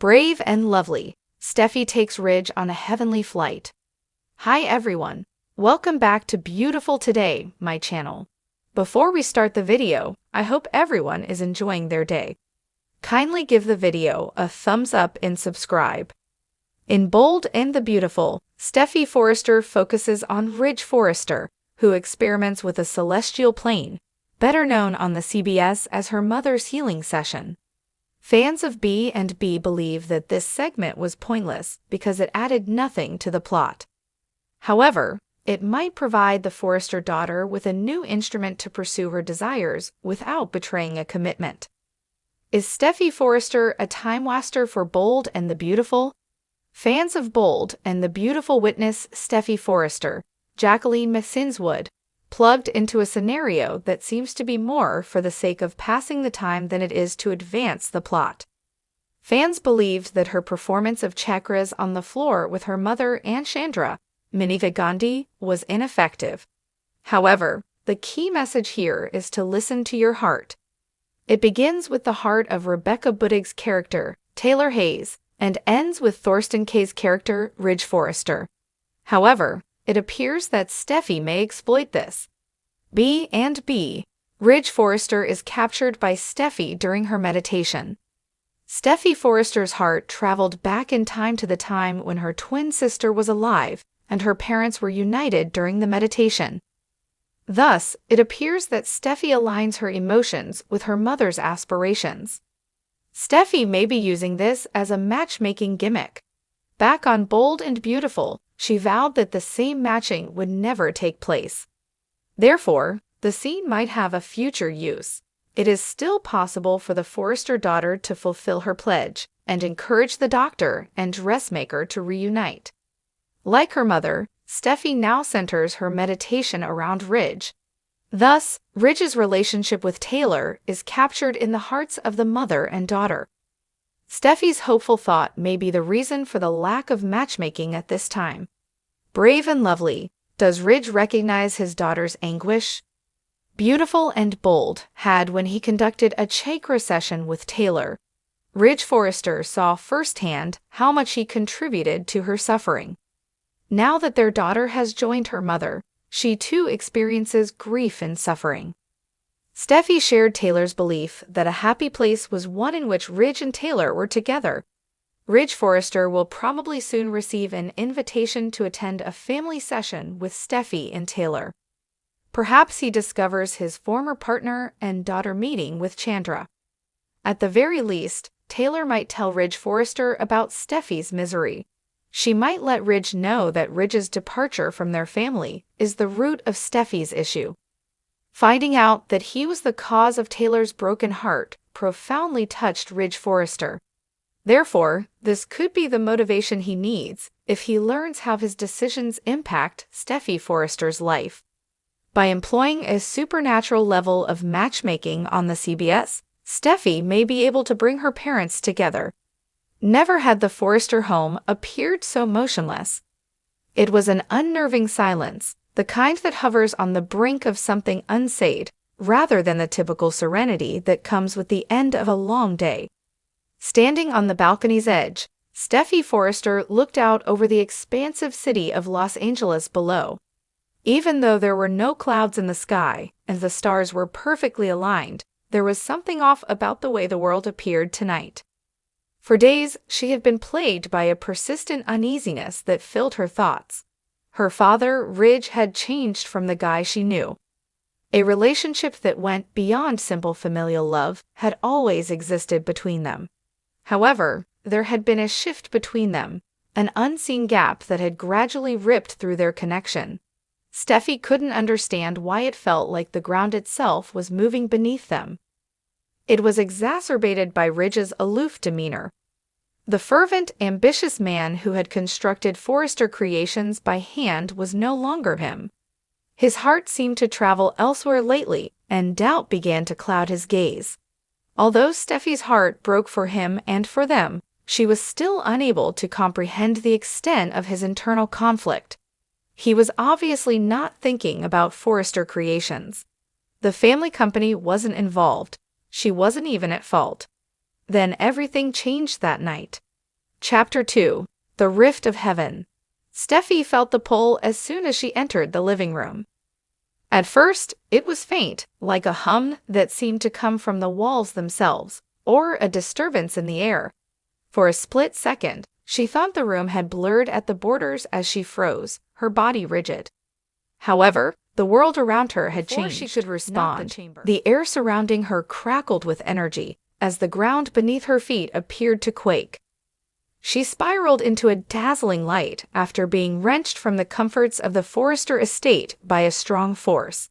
Brave and lovely, Steffy takes Ridge on a heavenly flight. Hi everyone, welcome back to Beautiful Today, my channel. Before we start the video, I hope everyone is enjoying their day. Kindly give the video a thumbs up and subscribe. In Bold and the Beautiful, Steffy Forrester focuses on Ridge Forrester, who experiments with a celestial plane, better known on the CBS as her mother's healing session. Fans of B&B believe that this segment was pointless because it added nothing to the plot. However, it might provide the Forrester daughter with a new instrument to pursue her desires without betraying a commitment. Is Steffy Forrester a time-waster for Bold and the Beautiful? Fans of Bold and the Beautiful witness Steffy Forrester, Jacqueline McSinswood, plugged into a scenario that seems to be more for the sake of passing the time than it is to advance the plot. Fans believed that her performance of chakras on the floor with her mother and Chandra, Maneva Gandhi, was ineffective. However, the key message here is to listen to your heart. It begins with the heart of Rebecca Budig's character, Taylor Hayes, and ends with Thorsten Kaye's character, Ridge Forrester. However, it appears that Steffy may exploit this. B&B, Ridge Forrester is captured by Steffy during her meditation. Steffy Forrester's heart traveled back in time to the time when her twin sister was alive and her parents were united during the meditation. Thus, it appears that Steffy aligns her emotions with her mother's aspirations. Steffy may be using this as a matchmaking gimmick. Back on Bold and Beautiful, she vowed that the same matching would never take place. Therefore, the scene might have a future use. It is still possible for the Forrester daughter to fulfill her pledge and encourage the doctor and dressmaker to reunite. Like her mother, Steffy now centers her meditation around Ridge. Thus, Ridge's relationship with Taylor is captured in the hearts of the mother and daughter. Steffy's hopeful thought may be the reason for the lack of matchmaking at this time. Brave and lovely, does Ridge recognize his daughter's anguish? Beautiful and Bold had when he conducted a chakra session with Taylor. Ridge Forrester saw firsthand how much he contributed to her suffering. Now that their daughter has joined her mother, she too experiences grief and suffering. Steffy shared Taylor's belief that a happy place was one in which Ridge and Taylor were together. Ridge Forrester will probably soon receive an invitation to attend a family session with Steffy and Taylor. Perhaps he discovers his former partner and daughter meeting with Chandra. At the very least, Taylor might tell Ridge Forrester about Steffy's misery. She might let Ridge know that Ridge's departure from their family is the root of Steffy's issue. Finding out that he was the cause of Taylor's broken heart profoundly touched Ridge Forrester. Therefore, this could be the motivation he needs if he learns how his decisions impact Steffy Forrester's life. By employing a supernatural level of matchmaking on the CBS, Steffy may be able to bring her parents together. Never had the Forrester home appeared so motionless. It was an unnerving silence, the kind that hovers on the brink of something unsaid, rather than the typical serenity that comes with the end of a long day. Standing on the balcony's edge, Steffy Forrester looked out over the expansive city of Los Angeles below. Even though there were no clouds in the sky and the stars were perfectly aligned, there was something off about the way the world appeared tonight. For days, she had been plagued by a persistent uneasiness that filled her thoughts. Her father, Ridge, had changed from the guy she knew. A relationship that went beyond simple familial love had always existed between them. However, there had been a shift between them, an unseen gap that had gradually ripped through their connection. Steffy couldn't understand why it felt like the ground itself was moving beneath them. It was exacerbated by Ridge's aloof demeanor. The fervent, ambitious man who had constructed Forrester creations by hand was no longer him. His heart seemed to travel elsewhere lately, and doubt began to cloud his gaze. Although Steffy's heart broke for him and for them, she was still unable to comprehend the extent of his internal conflict. He was obviously not thinking about Forrester creations. The family company wasn't involved. She wasn't even at fault. Then everything changed that night. Chapter 2. The Rift of Heaven. Steffi felt the pull as soon as she entered the living room. At first, it was faint, like a hum that seemed to come from the walls themselves, or a disturbance in the air. For a split second, she thought the room had blurred at the borders as she froze, her body rigid. However, the world around her had changed. Before she could respond, the air surrounding her crackled with energy, as the ground beneath her feet appeared to quake. She spiraled into a dazzling light after being wrenched from the comforts of the Forrester estate by a strong force.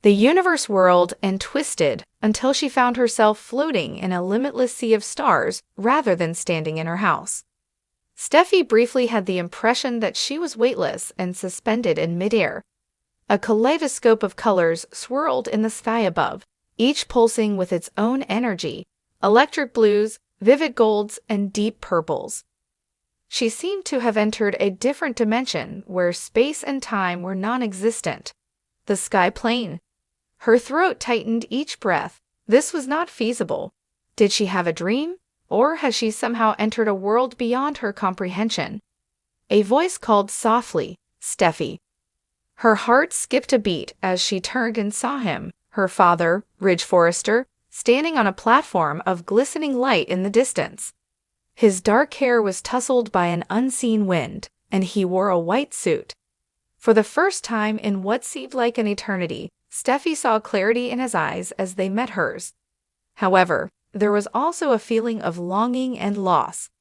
The universe whirled and twisted until she found herself floating in a limitless sea of stars rather than standing in her house. Steffi briefly had the impression that she was weightless and suspended in midair. A kaleidoscope of colors swirled in the sky above, each pulsing with its own energy: electric blues, vivid golds, and deep purples. She seemed to have entered a different dimension where space and time were non-existent. The sky plane. Her throat tightened each breath. This was not feasible. Did she have a dream? Or has she somehow entered a world beyond her comprehension? A voice called softly, "Steffi." Her heart skipped a beat as she turned and saw him, her father, Ridge Forrester, standing on a platform of glistening light in the distance. His dark hair was tousled by an unseen wind, and he wore a white suit. For the first time in what seemed like an eternity, Steffi saw clarity in his eyes as they met hers. However, there was also a feeling of longing and loss.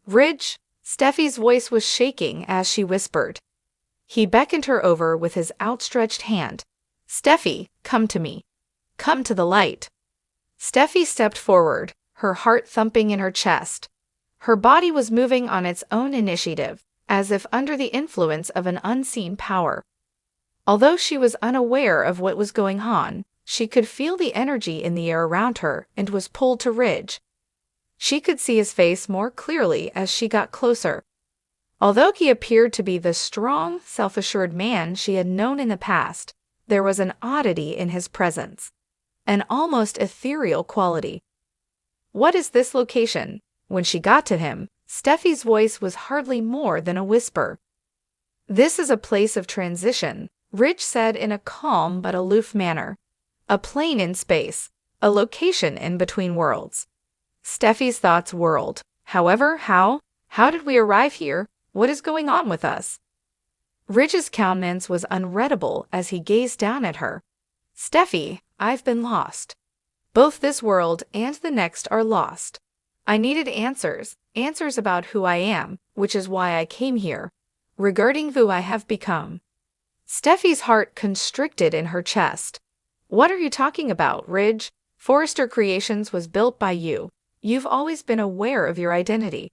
"Ridge," Steffi's voice was shaking as she whispered. He beckoned her over with his outstretched hand. "Steffi, come to me. Come to the light." Steffi stepped forward, her heart thumping in her chest. Her body was moving on its own initiative, as if under the influence of an unseen power. Although she was unaware of what was going on, she could feel the energy in the air around her and was pulled to Ridge. She could see his face more clearly as she got closer. Although he appeared to be the strong, self-assured man she had known in the past, there was an oddity in his presence, an almost ethereal quality. "What is this location?" When she got to him, Steffi's voice was hardly more than a whisper. "This is a place of transition," Ridge said in a calm but aloof manner. "A plane in space, a location in between worlds." Steffi's thoughts whirled. However, how? How did we arrive here? What is going on with us? Ridge's countenance was unreadable as he gazed down at her. "Steffi, I've been lost. Both this world and the next are lost. I needed answers about who I am, which is why I came here, regarding who I have become." Steffi's heart constricted in her chest. "What are you talking about, Ridge? Forrester Creations was built by you. You've always been aware of your identity."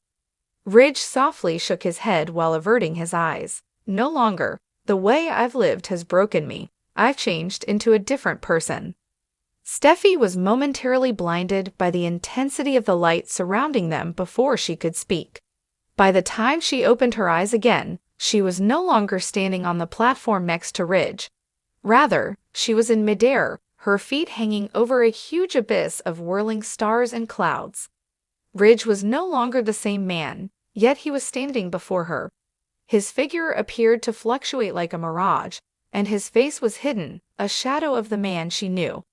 Ridge softly shook his head while averting his eyes. "No longer. The way I've lived has broken me. I've changed into a different person." Steffi was momentarily blinded by the intensity of the light surrounding them before she could speak. By the time she opened her eyes again, she was no longer standing on the platform next to Ridge. Rather, she was in midair, her feet hanging over a huge abyss of whirling stars and clouds. Ridge was no longer the same man, yet he was standing before her. His figure appeared to fluctuate like a mirage, and his face was hidden, a shadow of the man she knew.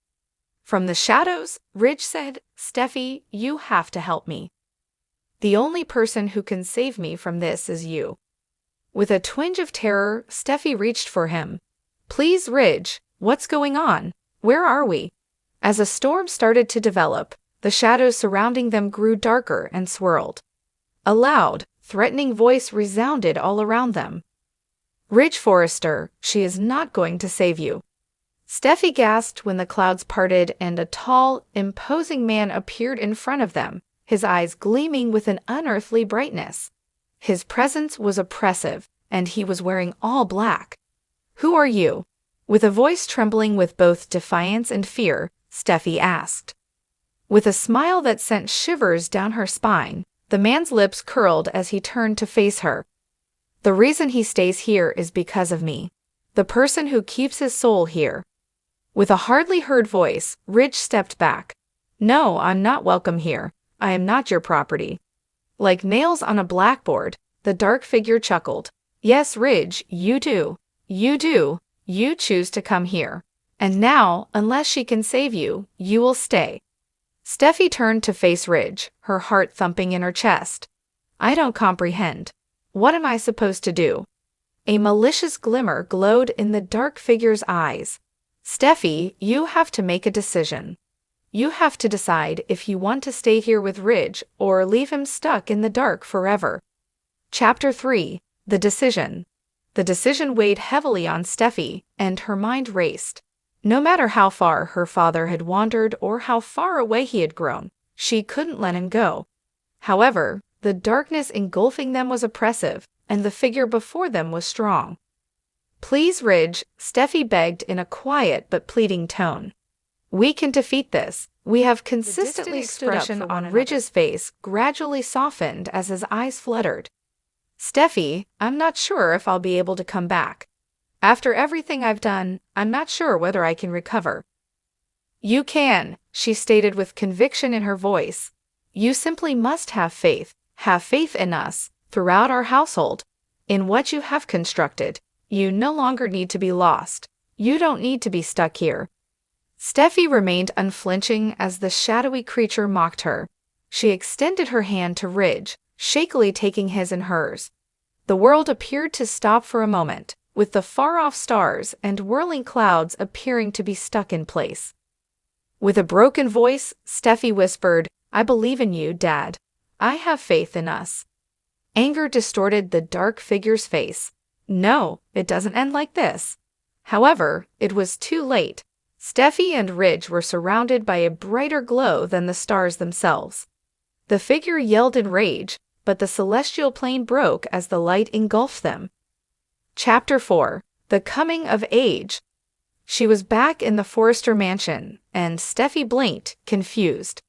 From the shadows, Ridge said, "Steffi, you have to help me. The only person who can save me from this is you." With a twinge of terror, Steffi reached for him. "Please, Ridge, what's going on? Where are we?" As a storm started to develop, the shadows surrounding them grew darker and swirled. A loud, threatening voice resounded all around them. "Ridge Forrester, she is not going to save you." Steffi gasped when the clouds parted and a tall, imposing man appeared in front of them, his eyes gleaming with an unearthly brightness. His presence was oppressive, and he was wearing all black. "Who are you?" With a voice trembling with both defiance and fear, Steffi asked. With a smile that sent shivers down her spine, the man's lips curled as he turned to face her. "The reason he stays here is because of me, the person who keeps his soul here." With a hardly heard voice, Ridge stepped back. "No, I'm not welcome here. I am not your property." Like nails on a blackboard, the dark figure chuckled. Yes, Ridge, you do. You do. You choose to come here. And now, unless she can save you, you will stay. Steffi turned to face Ridge, her heart thumping in her chest. I don't comprehend. What am I supposed to do? A malicious glimmer glowed in the dark figure's eyes. Steffi, you have to make a decision. You have to decide if you want to stay here with Ridge or leave him stuck in the dark forever. Chapter 3. The Decision. The decision weighed heavily on Steffi, and her mind raced. No matter how far her father had wandered or how far away he had grown, she couldn't let him go. However, the darkness engulfing them was oppressive, and the figure before them was strong. Please, Ridge, Steffi begged in a quiet but pleading tone. We can defeat this. We have consistently expression on Ridge's face gradually softened as his eyes fluttered. Steffi, I'm not sure if I'll be able to come back. After everything I've done, I'm not sure whether I can recover. You can, she stated with conviction in her voice. You simply must have faith in us, throughout our household. In what you have constructed, you no longer need to be lost. You don't need to be stuck here. Steffi remained unflinching as the shadowy creature mocked her. She extended her hand to Ridge, shakily taking his in hers. The world appeared to stop for a moment, with the far-off stars and whirling clouds appearing to be stuck in place. With a broken voice, Steffi whispered, I believe in you, Dad. I have faith in us. Anger distorted the dark figure's face. No, it doesn't end like this. However, it was too late. Steffi and Ridge were surrounded by a brighter glow than the stars themselves. The figure yelled in rage, but the celestial plane broke as the light engulfed them. Chapter 4. The Coming of Age. She was back in the Forrester mansion, and Steffi blinked, confused.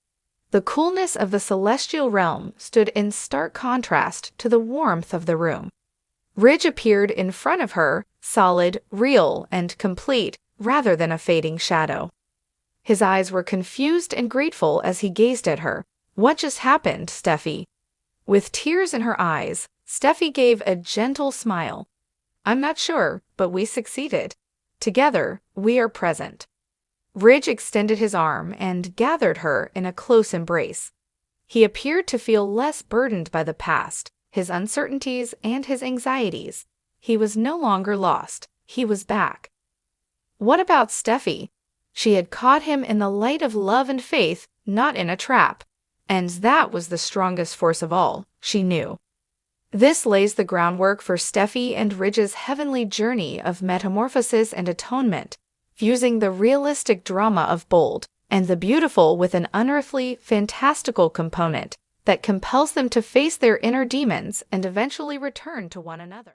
The coolness of the celestial realm stood in stark contrast to the warmth of the room. Ridge appeared in front of her, solid, real, and complete, rather than a fading shadow. His eyes were confused and grateful as he gazed at her. What just happened, Steffi? With tears in her eyes, Steffi gave a gentle smile. I'm not sure, but we succeeded. Together, we are present. Ridge extended his arm and gathered her in a close embrace. He appeared to feel less burdened by the past, his uncertainties, and his anxieties. He was no longer lost. He was back. What about Steffi? She had caught him in the light of love and faith, not in a trap. And that was the strongest force of all, she knew. This lays the groundwork for Steffi and Ridge's heavenly journey of metamorphosis and atonement, fusing the realistic drama of bold and the beautiful with an unearthly, fantastical component that compels them to face their inner demons and eventually return to one another.